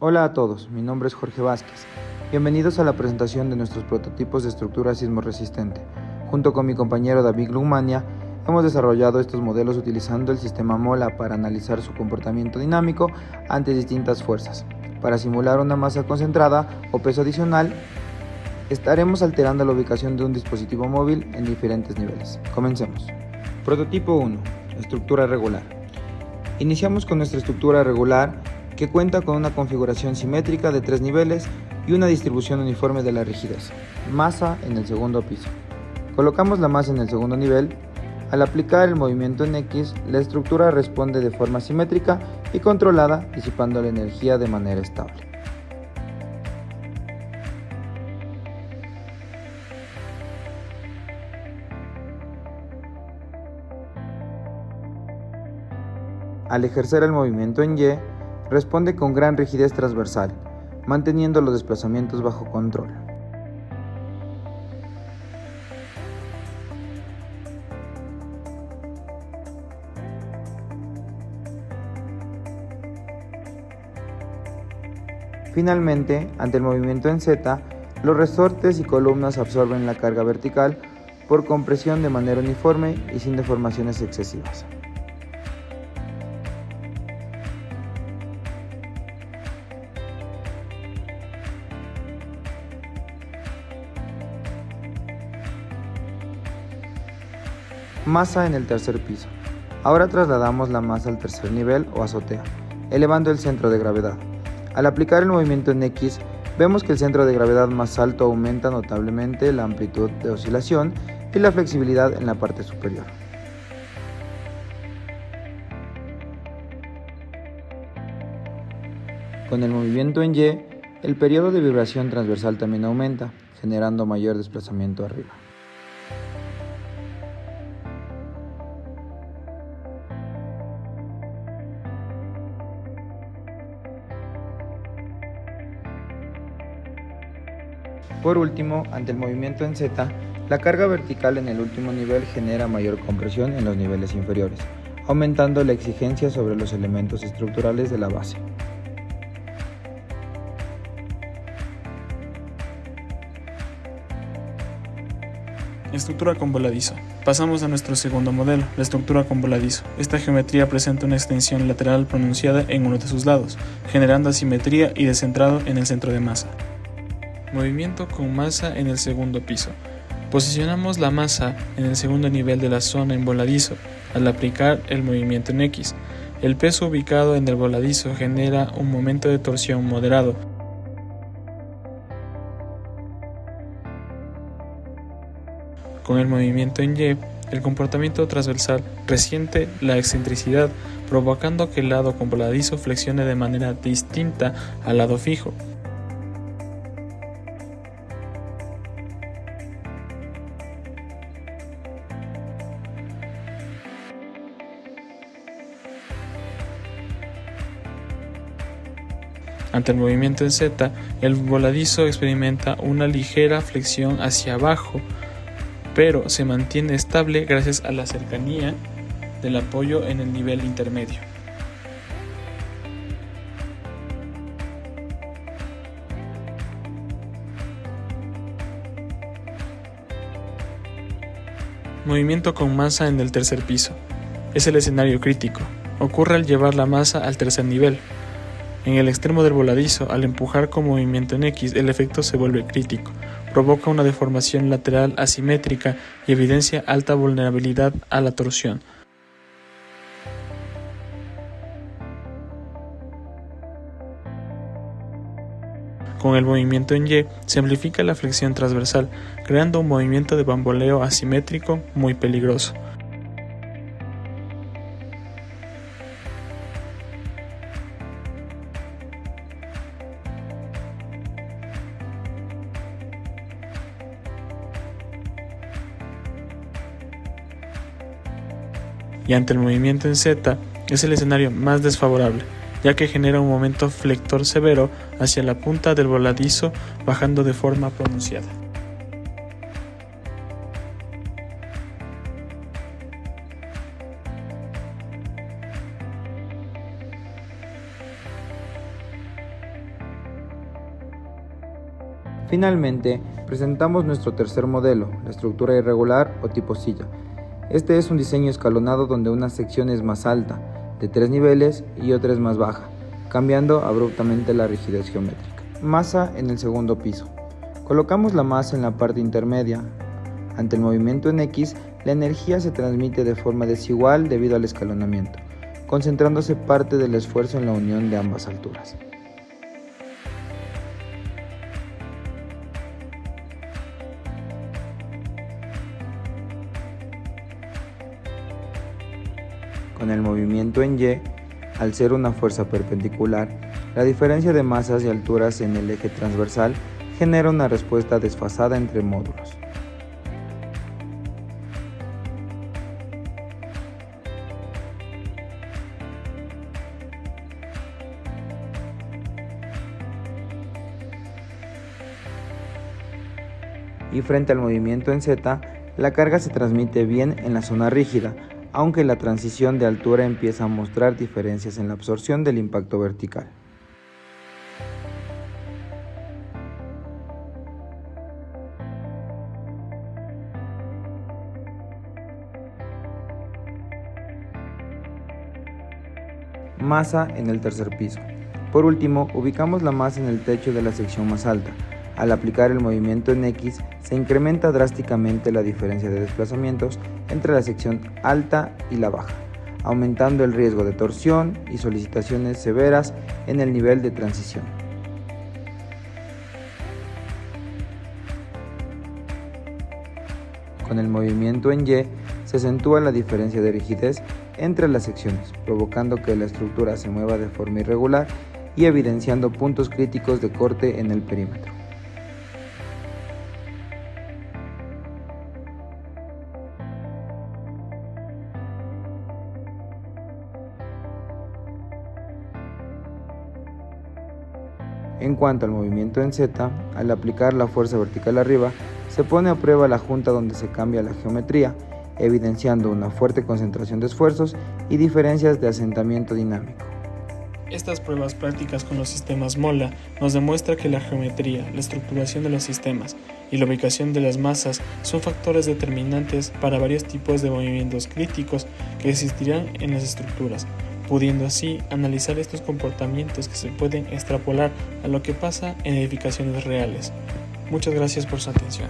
Hola a todos, mi nombre es Jorge Vázquez. Bienvenidos a la presentación de nuestros prototipos de estructura sismorresistente. Junto con mi compañero David Lugmania, hemos desarrollado estos modelos utilizando el sistema MOLA para analizar su comportamiento dinámico ante distintas fuerzas. Para simular una masa concentrada o peso adicional, estaremos alterando la ubicación de un dispositivo móvil en diferentes niveles. Comencemos. Prototipo 1. Estructura regular. Iniciamos con nuestra estructura regular, que cuenta con una configuración simétrica de 3 niveles y una distribución uniforme de la rigidez. Masa en el segundo piso. Colocamos la masa en el segundo nivel. Al aplicar el movimiento en X, la estructura responde de forma simétrica y controlada, disipando la energía de manera estable. Al ejercer el movimiento en Y, responde con gran rigidez transversal, manteniendo los desplazamientos bajo control. Finalmente, ante el movimiento en Z, los resortes y columnas absorben la carga vertical por compresión de manera uniforme y sin deformaciones excesivas. Masa en el tercer piso. Ahora trasladamos la masa al tercer nivel o azotea, elevando el centro de gravedad. Al aplicar el movimiento en X, vemos que el centro de gravedad más alto aumenta notablemente la amplitud de oscilación y la flexibilidad en la parte superior. Con el movimiento en Y, el periodo de vibración transversal también aumenta, generando mayor desplazamiento arriba. Por último, ante el movimiento en Z, la carga vertical en el último nivel genera mayor compresión en los niveles inferiores, aumentando la exigencia sobre los elementos estructurales de la base. Estructura con voladizo. Pasamos a nuestro segundo modelo, la estructura con voladizo. Esta geometría presenta una extensión lateral pronunciada en uno de sus lados, generando asimetría y descentrado en el centro de masa. Movimiento con masa en el segundo piso. Posicionamos la masa en el segundo nivel de la zona en voladizo al aplicar el movimiento en X. El peso ubicado en el voladizo genera un momento de torsión moderado. Con el movimiento en Y, el comportamiento transversal resiente la excentricidad, provocando que el lado con voladizo flexione de manera distinta al lado fijo. Ante el movimiento en Z, el voladizo experimenta una ligera flexión hacia abajo, pero se mantiene estable gracias a la cercanía del apoyo en el nivel intermedio. Movimiento con masa en el tercer piso. Es el escenario crítico. Ocurre al llevar la masa al tercer nivel. En el extremo del voladizo, al empujar con movimiento en X, el efecto se vuelve crítico, provoca una deformación lateral asimétrica y evidencia alta vulnerabilidad a la torsión. Con el movimiento en Y, se amplifica la flexión transversal, creando un movimiento de bamboleo asimétrico muy peligroso. Y ante el movimiento en Z es el escenario más desfavorable, ya que genera un momento flector severo hacia la punta del voladizo, bajando de forma pronunciada. Finalmente, presentamos nuestro tercer modelo, la estructura irregular o tipo silla. Este es un diseño escalonado donde una sección es más alta, de 3 niveles, y otra es más baja, cambiando abruptamente la rigidez geométrica. Masa en el segundo piso. Colocamos la masa en la parte intermedia. Ante el movimiento en X, la energía se transmite de forma desigual debido al escalonamiento, concentrándose parte del esfuerzo en la unión de ambas alturas. Con el movimiento en Y, al ser una fuerza perpendicular, la diferencia de masas y alturas en el eje transversal genera una respuesta desfasada entre módulos. Y frente al movimiento en Z, la carga se transmite bien en la zona rígida, aunque la transición de altura empieza a mostrar diferencias en la absorción del impacto vertical. Masa en el tercer piso. Por último, ubicamos la masa en el techo de la sección más alta. Al aplicar el movimiento en X, se incrementa drásticamente la diferencia de desplazamientos entre la sección alta y la baja, aumentando el riesgo de torsión y solicitaciones severas en el nivel de transición. Con el movimiento en Y, se acentúa la diferencia de rigidez entre las secciones, provocando que la estructura se mueva de forma irregular y evidenciando puntos críticos de corte en el perímetro. En cuanto al movimiento en Z, al aplicar la fuerza vertical arriba, se pone a prueba la junta donde se cambia la geometría, evidenciando una fuerte concentración de esfuerzos y diferencias de asentamiento dinámico. Estas pruebas prácticas con los sistemas MOLA nos demuestran que la geometría, la estructuración de los sistemas y la ubicación de las masas son factores determinantes para varios tipos de movimientos críticos que existirán en las estructuras, pudiendo así analizar estos comportamientos que se pueden extrapolar a lo que pasa en edificaciones reales. Muchas gracias por su atención.